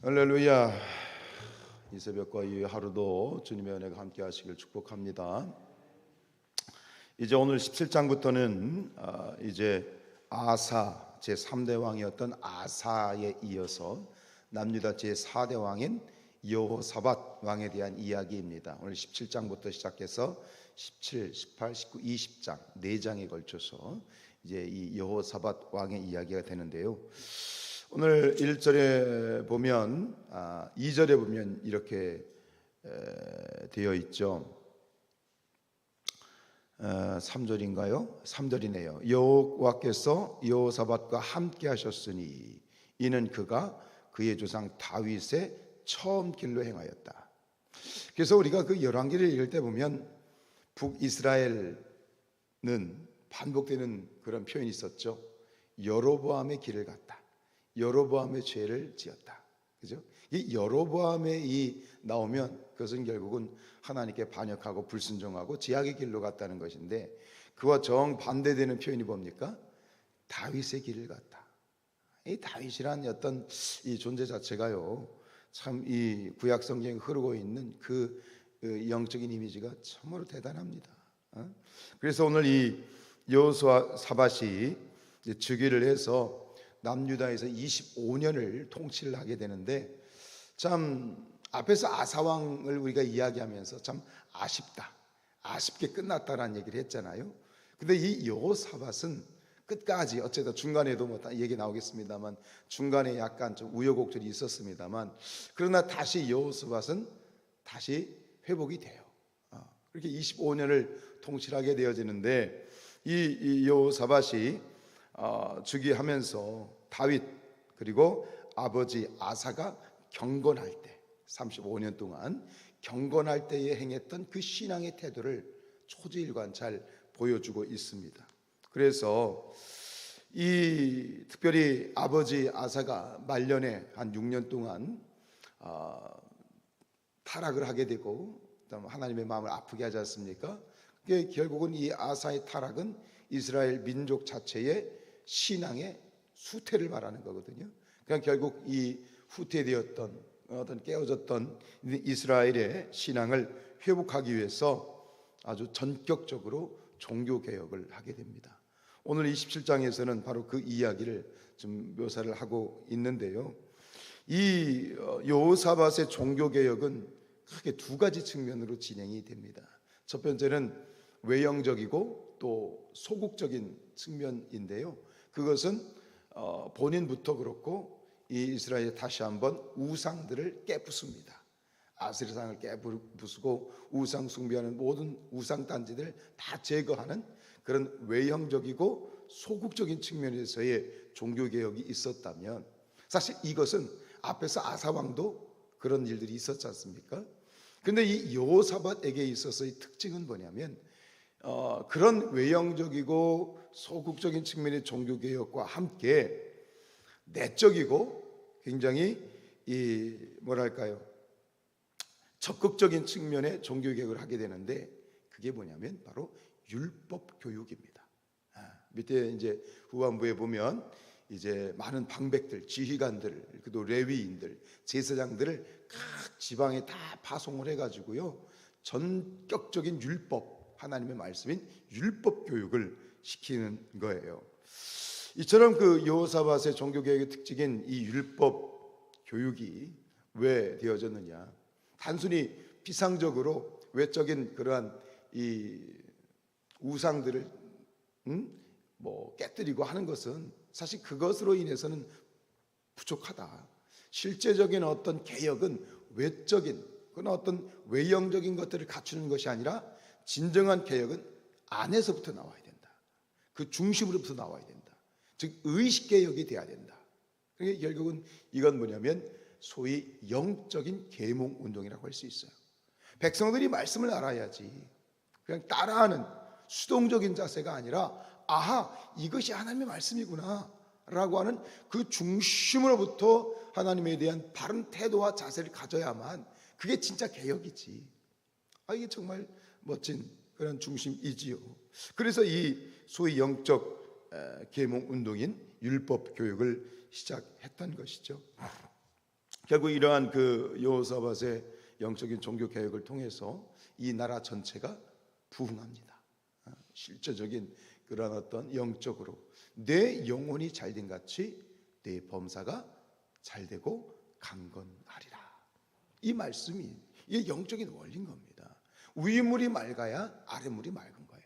할렐루야. 이 새벽과 이 하루도 주님의 은혜가 함께 하시길 축복합니다. 이제 오늘 17장부터는 이제 아사 제3대 왕이었던 아사에 이어서 남유다 제4대 왕인 여호사밧 왕에 대한 이야기입니다. 오늘 17장부터 시작해서 17, 18, 19, 20장 4장에 걸쳐서 이제 이 여호사밧 왕의 이야기가 되는데요. 오늘 1절에 보면 2절에 보면 이렇게 되어 있죠. 3절인가요? 3절이네요. 여호와께서 여호사밧과 함께 하셨으니 이는 그가 그의 조상 다윗의 처음 길로 행하였다. 그래서 우리가 그 열왕기를 읽을 때 보면 북이스라엘은 반복되는 그런 표현이 있었죠. 여로보암의 길을 갔다. 여로보암의 죄를 지었다. 그죠? 이 여로보암의 이 나오면 그것은 결국은 하나님께 반역하고 불순종하고 제약의 길로 갔다는 것인데, 그와 정반대되는 표현이 뭡니까? 다윗의 길을 갔다. 이 다윗이란 어떤 이 존재 자체가요, 참 이 구약 성경에 흐르고 있는 그 영적인 이미지가 참으로 대단합니다. 그래서 오늘 이 여호사밧이 즉위를 해서 남유다에서 25년을 통치를 하게 되는데, 참 앞에서 아사왕을 우리가 이야기하면서 참 아쉽게 끝났다라는 얘기를 했잖아요. 근데 이 여호사밧은 끝까지, 어쨌든 중간에도 뭐 얘기 나오겠습니다만 중간에 약간 좀 우여곡절이 있었습니다만, 그러나 다시 여호사밧은 다시 회복이 돼요. 그렇게 25년을 통치를 하게 되어지는데, 이 여호사밧이 즉위하면서 다윗 그리고 아버지 아사가 경건할 때 35년 동안 경건할 때에 행했던 그 신앙의 태도를 초지일관 잘 보여주고 있습니다. 그래서 이 특별히 아버지 아사가 말년에 한 6년 동안 타락을 하게 되고 하나님의 마음을 아프게 하지 않습니까? 그게 결국은 이 아사의 타락은 이스라엘 민족 자체의 신앙의 수태를 말하는 거거든요. 그러니까 결국 이 후퇴되었던 어떤 깨어졌던 이스라엘의 신앙을 회복하기 위해서 아주 전격적으로 종교 개혁을 하게 됩니다. 오늘 27장에서는 바로 그 이야기를 좀 묘사를 하고 있는데요. 이 여호사밧의 종교 개혁은 크게 두 가지 측면으로 진행이 됩니다. 첫 번째는 외형적이고 또 소극적인 측면인데요. 그것은 본인부터 그렇고 이 이스라엘이 다시 한번 우상들을 깨부숩니다. 아세라상을 깨부수고 우상 숭배하는 모든 우상 단지들 다 제거하는 그런 외형적이고 소극적인 측면에서의 종교 개혁이 있었다면, 사실 이것은 앞에서 아사왕도 그런 일들이 있었지 않습니까? 근데 이 여호사밧에게 있어서의 특징은 뭐냐면 그런 외형적이고 소극적인 측면의 종교개혁과 함께 내적이고 굉장히 적극적인 측면의 종교개혁을 하게 되는데, 그게 뭐냐면 바로 율법 교육입니다. 밑에 이제 후반부에 보면 이제 많은 방백들, 지휘관들, 그리고 레위인들, 제사장들을 각 지방에 다 파송을 해가지고요, 전격적인 율법, 하나님의 말씀인 율법 교육을 시키는 거예요. 이처럼 그 여호사밧의 종교개혁의 특징인 이 율법 교육이 왜 되어졌느냐? 단순히 피상적으로 외적인 그러한 이 우상들을 깨뜨리고 하는 것은 사실 그것으로 인해서는 부족하다. 실제적인 어떤 개혁은 외적인 그런 어떤 외형적인 것들을 갖추는 것이 아니라 진정한 개혁은 안에서부터 나와야 된다. 그 중심으로부터 나와야 된다. 즉 의식 개혁이 돼야 된다. 그게 결국은 이건 뭐냐면 소위 영적인 계몽 운동이라고 할 수 있어요. 백성들이 말씀을 알아야지 그냥 따라하는 수동적인 자세가 아니라, 아하, 이것이 하나님의 말씀이구나 라고 하는 그 중심으로부터 하나님에 대한 바른 태도와 자세를 가져야만 그게 진짜 개혁이지. 이게 정말 멋진 그런 중심이지요. 그래서 이 소위 영적 계몽 운동인 율법 교육을 시작했던 것이죠. 결국 이러한 그 여호사밧의 영적인 종교 개혁을 통해서 이 나라 전체가 부흥합니다. 실제적인 그런 어떤 영적으로 내 영혼이 잘된 같이 내 범사가 잘되고 강건하리라. 이 말씀이 이게 영적인 원리인 겁니다. 위물이 맑아야 아랫물이 맑은 거예요.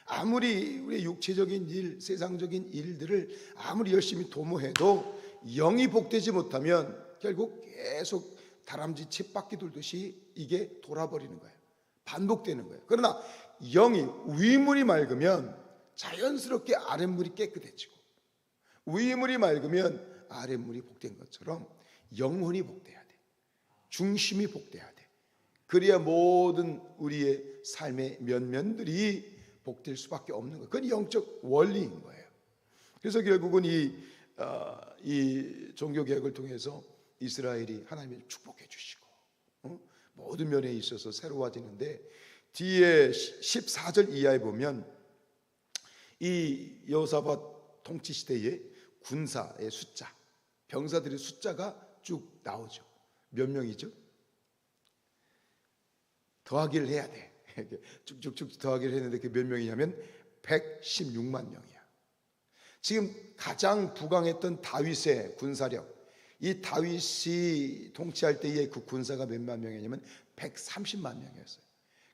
아무리 우리 육체적인 일, 세상적인 일들을 아무리 열심히 도모해도 영이 복되지 못하면 결국 계속 다람쥐 쳇바퀴 돌듯이 이게 돌아버리는 거예요. 반복되는 거예요. 그러나 영이 위물이 맑으면 자연스럽게 아랫물이 깨끗해지고, 위물이 맑으면 아랫물이 복된 것처럼 영혼이 복돼야 돼. 중심이 복돼야 돼. 그래야 모든 우리의 삶의 면면들이 복될 수밖에 없는 거예요. 그건 영적 원리인 거예요. 그래서 결국은 이 종교 개혁을 통해서 이스라엘이 하나님을 축복해 주시고 모든 면에 있어서 새로워지는데, 뒤에 14절 이하에 보면 이 여호사밧 통치 시대의 군사의 숫자, 병사들의 숫자가 쭉 나오죠. 몇 명이죠? 더하기를 해야 돼. 쭉쭉쭉 더하기를 했는데 그게 몇 명이냐면 116만 명이야. 지금 가장 부강했던 다윗의 군사력, 이 다윗이 통치할 때의 그 군사가 몇만 명이냐면 130만 명이었어요.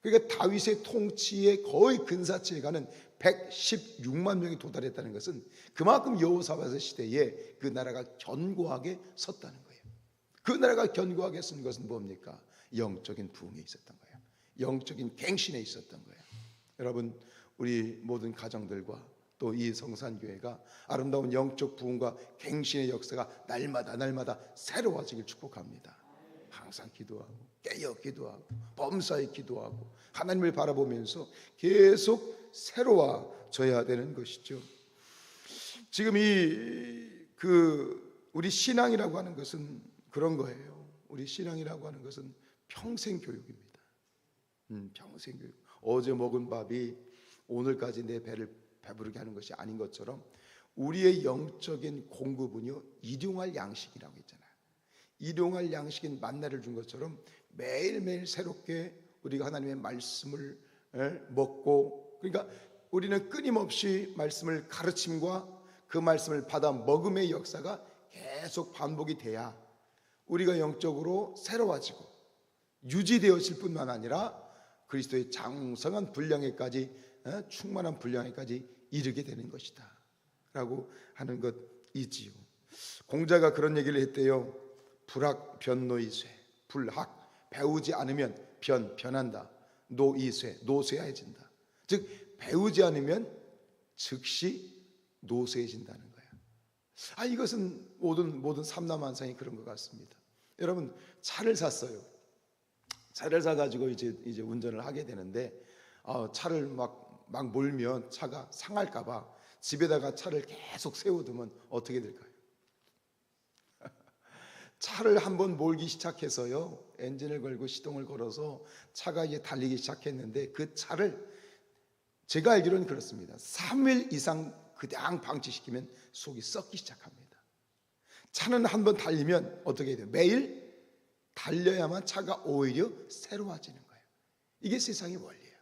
그러니까 다윗의 통치의 거의 근사치에 가는 116만 명이 도달했다는 것은 그만큼 여호사밧의 시대에 그 나라가 견고하게 섰다는 거예요. 그 나라가 견고하게 선 것은 뭡니까? 영적인 부흥에 있었던 거예요. 영적인 갱신에 있었던 거예요. 여러분, 우리 모든 가정들과 또 이 성산교회가 아름다운 영적 부흥과 갱신의 역사가 날마다 새로워지길 축복합니다. 항상 기도하고 깨어 기도하고 범사에 기도하고 하나님을 바라보면서 계속 새로워져야 되는 것이죠. 지금 우리 신앙이라고 하는 것은 그런 거예요. 우리 신앙이라고 하는 것은 평생 교육입니다. 평생 교육. 어제 먹은 밥이 오늘까지 내 배를 배부르게 하는 것이 아닌 것처럼 우리의 영적인 공급은요, 일용할 양식이라고 했잖아요. 일용할 양식인 만나를 준 것처럼 매일매일 새롭게 우리가 하나님의 말씀을 먹고, 그러니까 우리는 끊임없이 말씀을 가르침과 그 말씀을 받아 먹음의 역사가 계속 반복이 돼야 우리가 영적으로 새로워지고 유지되어질 뿐만 아니라 그리스도의 장성한 분량에까지, 충만한 분량에까지 이르게 되는 것이다 라고 하는 것이지요. 공자가 그런 얘기를 했대요. 불학 변노이쇠. 불학, 배우지 않으면 변한다. 노이쇠, 노쇠해진다. 즉 배우지 않으면 즉시 노쇠해진다는 거예요. 이것은 모든 삼라만상이 그런 것 같습니다. 여러분, 차를 샀어요. 차를 사가지고 이제 운전을 하게 되는데, 차를 막 몰면 차가 상할까봐 집에다가 차를 계속 세워두면 어떻게 될까요? 차를 한번 몰기 시작해서요, 엔진을 걸고 시동을 걸어서 차가 이제 달리기 시작했는데, 그 차를 제가 알기로는 그렇습니다. 3일 이상 그냥 방치시키면 속이 썩기 시작합니다. 차는 한번 달리면 어떻게 돼요? 매일 달려야만 차가 오히려 새로워지는 거예요. 이게 세상의 원리예요.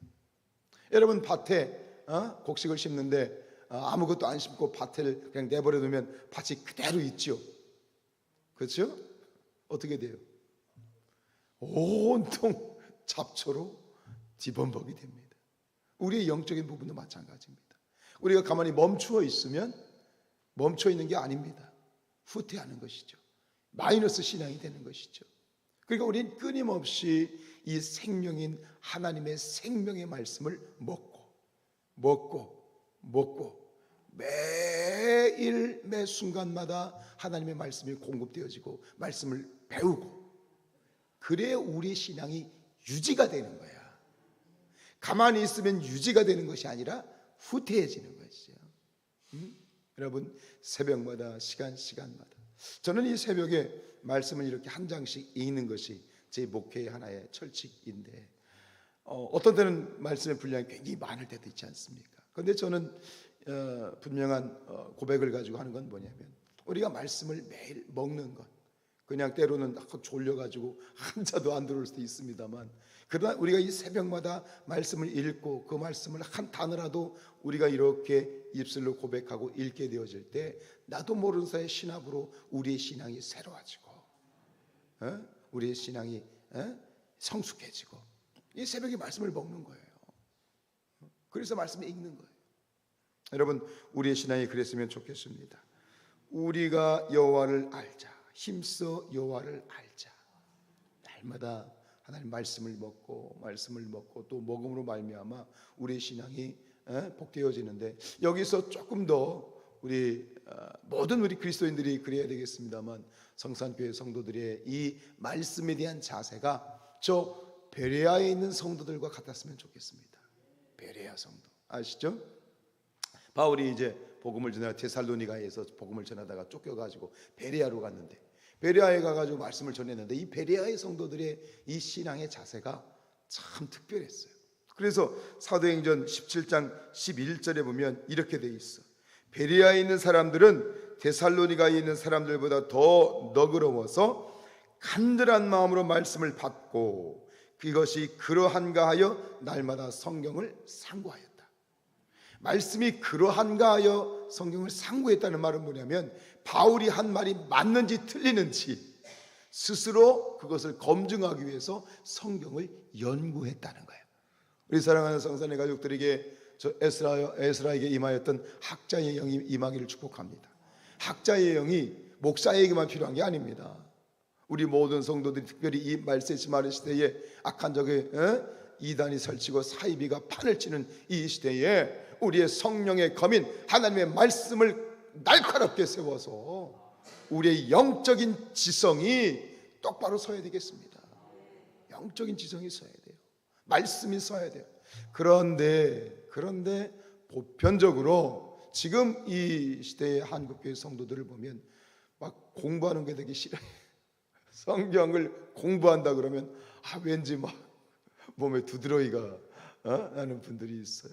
여러분, 밭에 곡식을 심는데 아무것도 안 심고 밭을 그냥 내버려 두면 밭이 그대로 있죠. 그렇죠? 어떻게 돼요? 온통 잡초로 뒤범벅이 됩니다. 우리의 영적인 부분도 마찬가지입니다. 우리가 가만히 멈추어 있으면 멈춰 있는 게 아닙니다. 후퇴하는 것이죠. 마이너스 신앙이 되는 것이죠. 그러니까 우리는 끊임없이 이 생명인 하나님의 생명의 말씀을 먹고 매일 매 순간마다 하나님의 말씀이 공급되어지고 말씀을 배우고, 그래야 우리의 신앙이 유지가 되는 거야. 가만히 있으면 유지가 되는 것이 아니라 후퇴해지는 것이죠. 여러분, 새벽마다 시간마다 저는 이 새벽에 말씀을 이렇게 한 장씩 읽는 것이 제 목회의 하나의 철칙인데, 어떤 때는 말씀의 분량이 굉장히 많을 때도 있지 않습니까? 그런데 저는 분명한 고백을 가지고 하는 건 뭐냐면, 우리가 말씀을 매일 먹는 것, 그냥 때로는 졸려가지고 한자도 안 들어올 수도 있습니다만, 그러나 우리가 이 새벽마다 말씀을 읽고 그 말씀을 한 단어라도 우리가 이렇게 입술로 고백하고 읽게 되어질 때 나도 모르는 사이에 신압으로 우리의 신앙이 새로워지고 우리의 신앙이 성숙해지고, 이 새벽에 말씀을 먹는 거예요. 그래서 말씀을 읽는 거예요. 여러분, 우리의 신앙이 그랬으면 좋겠습니다. 우리가 여호와를 알자, 힘써 여호와를 알자. 날마다 하나님 말씀을 먹고 또 먹음으로 말미암아 우리의 신앙이 복되어지는데, 여기서 조금 더 우리 모든 우리 그리스도인들이 그래야 되겠습니다만, 성산교회 성도들의 이 말씀에 대한 자세가 저 베레아에 있는 성도들과 같았으면 좋겠습니다. 베레아 성도 아시죠? 바울이 이제 복음을 전하다 데살로니가에서 복음을 전하다가 쫓겨가지고 베레아로 갔는데, 베레아에 가가지고 말씀을 전했는데 이 베레아의 성도들의 이 신앙의 자세가 참 특별했어요. 그래서 사도행전 17장 11절에 보면 이렇게 돼 있어. 베레아에 있는 사람들은 데살로니가에 있는 사람들보다 더 너그러워서 간절한 마음으로 말씀을 받고 그것이 그러한가 하여 날마다 성경을 상고하였다. 말씀이 그러한가 하여 성경을 상고했다는 말은 뭐냐면, 바울이 한 말이 맞는지 틀리는지 스스로 그것을 검증하기 위해서 성경을 연구했다는 거예요. 우리 사랑하는 성산의 가족들에게 저 에스라에게 임하였던 학자의 영이 임하기를 축복합니다. 학자의 영이 목사에게만 필요한 게 아닙니다. 우리 모든 성도들이, 특별히 이 말세지마를 시대에 악한 적에 이단이 설치고 사이비가 판을 치는 이 시대에 우리의 성령의 검인 하나님의 말씀을 날카롭게 세워서 우리의 영적인 지성이 똑바로 서야 되겠습니다. 영적인 지성이 서야 돼요. 말씀이 서야 돼요. 그런데 보편적으로 지금 이 시대의 한국교회 성도들을 보면 막 공부하는 게 되게 싫어요. 성경을 공부한다 그러면 왠지 막 몸에 두드러기가 나는 분들이 있어요.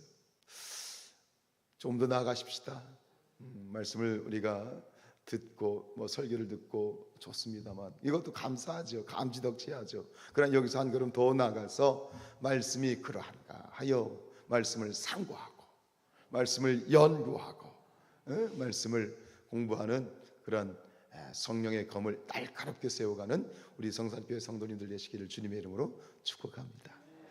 좀 더 나아가십시다. 말씀을 우리가 듣고 설교를 듣고 좋습니다만 이것도 감사하죠. 감지덕지하죠. 그러나 여기서 한 걸음 더 나아가서 말씀이 그러한가 하여 말씀을 상고하고 말씀을 연구하고 말씀을 공부하는 그런 성령의 검을 날카롭게 세워가는 우리 성산교회 성도님들 되시기를 주님의 이름으로 축복합니다.